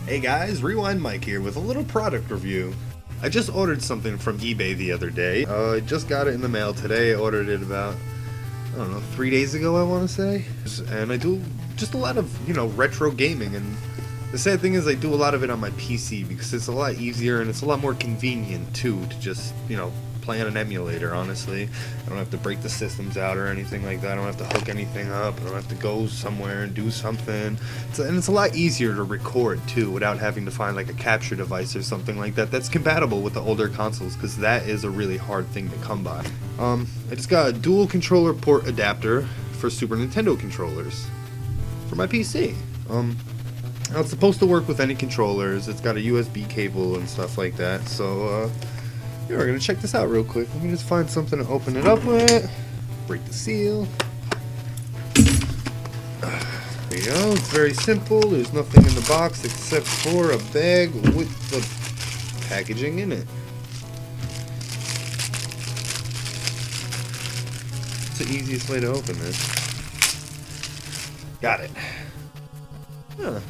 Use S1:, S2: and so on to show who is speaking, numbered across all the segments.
S1: Hey guys, Rewind Mike here with a little product review. I just ordered something from eBay the other day. I just got it in the mail today. I ordered it about, I don't know, 3 days ago I want to say. And I do just a lot of, retro gaming. And the sad thing is I do a lot of it on my PC because it's a lot easier and it's a lot more convenient too to just, play on an emulator, honestly. I don't have to break the systems out or anything like that. I don't have to hook anything up. I don't have to go somewhere and do something. And it's a lot easier to record too without having to find like a capture device or something like that that's compatible with the older consoles, because that is a really hard thing to come by. I just got a dual controller port adapter for Super Nintendo controllers for my PC. Now it's supposed to work with any controllers. It's got a USB cable and stuff like that, so yeah, we're gonna check this out real quick. Let me just find something to open it up with. Break the seal. There you go. It's very simple. There's nothing in the box except for a bag with the packaging in it. It's the easiest way to open this. Got it. Yeah,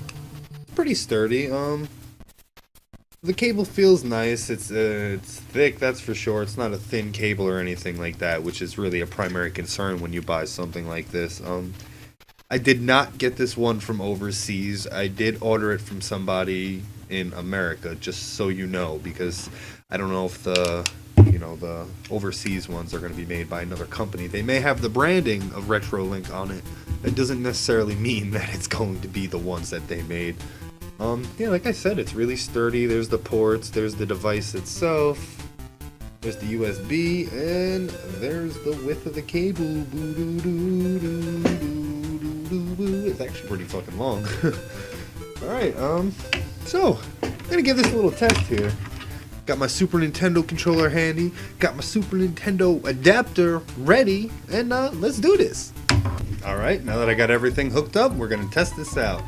S1: pretty sturdy. The cable feels nice. It's thick, that's for sure. It's not a thin cable or anything like that, which is really a primary concern when you buy something like this. I did not get this one from overseas. I did order it from somebody in America, just so you know, because I don't know if the overseas ones are going to be made by another company. They may have the branding of RetroLink on it. That doesn't necessarily mean that it's going to be the ones that they made. Yeah, like I said, it's really sturdy. There's the ports, there's the device itself, there's the USB, and there's the width of the cable. It's actually pretty fucking long. Alright, so, I'm gonna give this a little test here. Got my Super Nintendo controller handy, got my Super Nintendo adapter ready, and let's do this. Alright, now that I got everything hooked up, we're gonna test this out.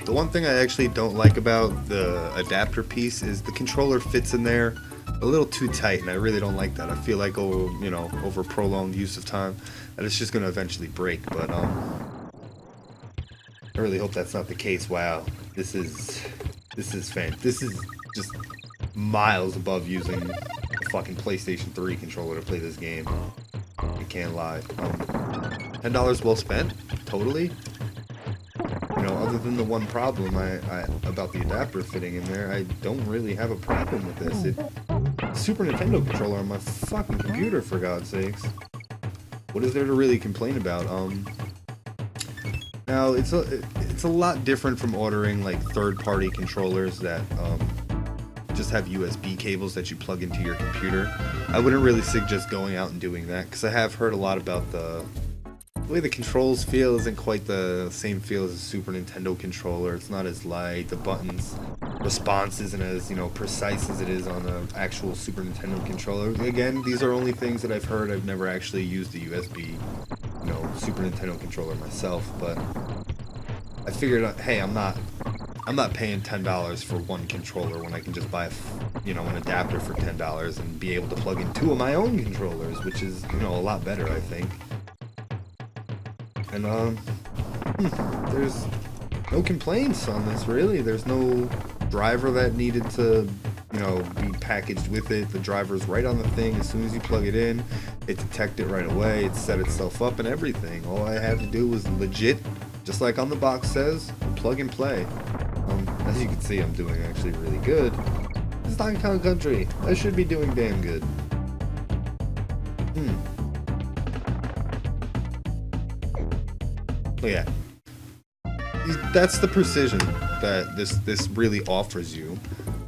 S1: The one thing I actually don't like about the adapter piece is the controller fits in there a little too tight, and I really don't like that. I feel like over prolonged use of time, that it's just gonna eventually break, but I really hope that's not the case. Wow, this is just miles above using a fucking PlayStation 3 controller to play this game. I can't lie. $10 well spent, totally. Other than the one problem about the adapter fitting in there, I don't really have a problem with this. Super Nintendo controller on my fucking computer, for God's sakes. What is there to really complain about? Now it's a lot different from ordering like third-party controllers that just have USB cables that you plug into your computer. I wouldn't really suggest going out and doing that, because I have heard a lot about the way the controls feel isn't quite the same feel as a Super Nintendo controller. It's not as light. The buttons response isn't as precise as it is on an actual Super Nintendo controller. Again, these are only things that I've heard. I've never actually used a USB Super Nintendo controller myself, but I figured, hey, I'm not paying $10 for one controller when I can just buy an adapter for $10 and be able to plug in 2 of my own controllers, which is a lot better, I think. And there's no complaints on this, really. There's no driver that needed to be packaged with it. The driver's right on the thing. As soon as you plug it in, it detected it right away. It set itself up and everything. All I had to do was legit, just like on the box says, plug and play. As you can see, I'm doing actually really good. It's Donkey Kong Country. I should be doing damn good. Oh yeah, that's the precision that this really offers you.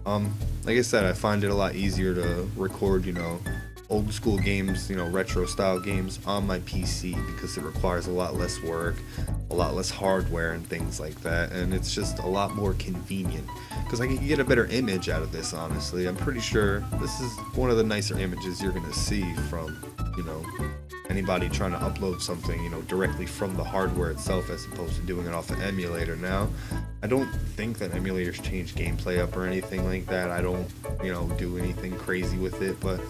S1: Like I said, I find it a lot easier to record, old school games, retro style games on my PC, because it requires a lot less work, a lot less hardware and things like that, and it's just a lot more convenient, because I can get a better image out of this, honestly. I'm pretty sure this is one of the nicer images you're gonna see from, anybody trying to upload something, you know, directly from the hardware itself as opposed to doing it off an emulator. Now, I don't think that emulators change gameplay up or anything like that. I don't, you know, do anything crazy with it, but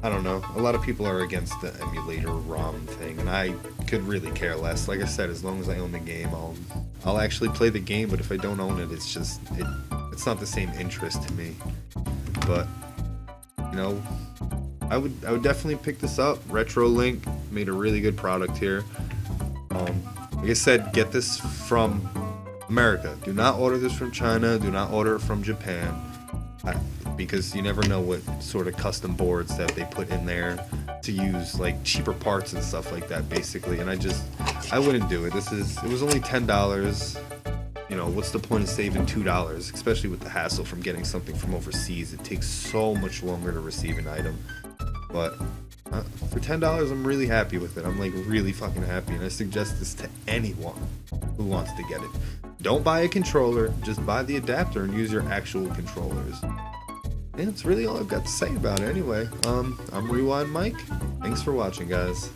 S1: I don't know. A lot of people are against the emulator ROM thing, and I could really care less. Like I said, as long as I own the game, I'll actually play the game, but if I don't own it, it's just it's not the same interest to me. But you know, I would definitely pick this up. Retro Link made a really good product here. Like I said, get this from America. Do not order this from China. Do not order it from Japan. Because you never know what sort of custom boards that they put in there to use, like cheaper parts and stuff like that, basically. And I wouldn't do it. It was only $10. You know, what's the point of saving $2, especially with the hassle from getting something from overseas? It takes so much longer to receive an item. But for $10, I'm really happy with it. I'm like really fucking happy, and I suggest this to anyone who wants to get it. Don't buy a controller, just buy the adapter and use your actual controllers. And that's really all I've got to say about it anyway. I'm Rewind Mike. Thanks for watching, guys.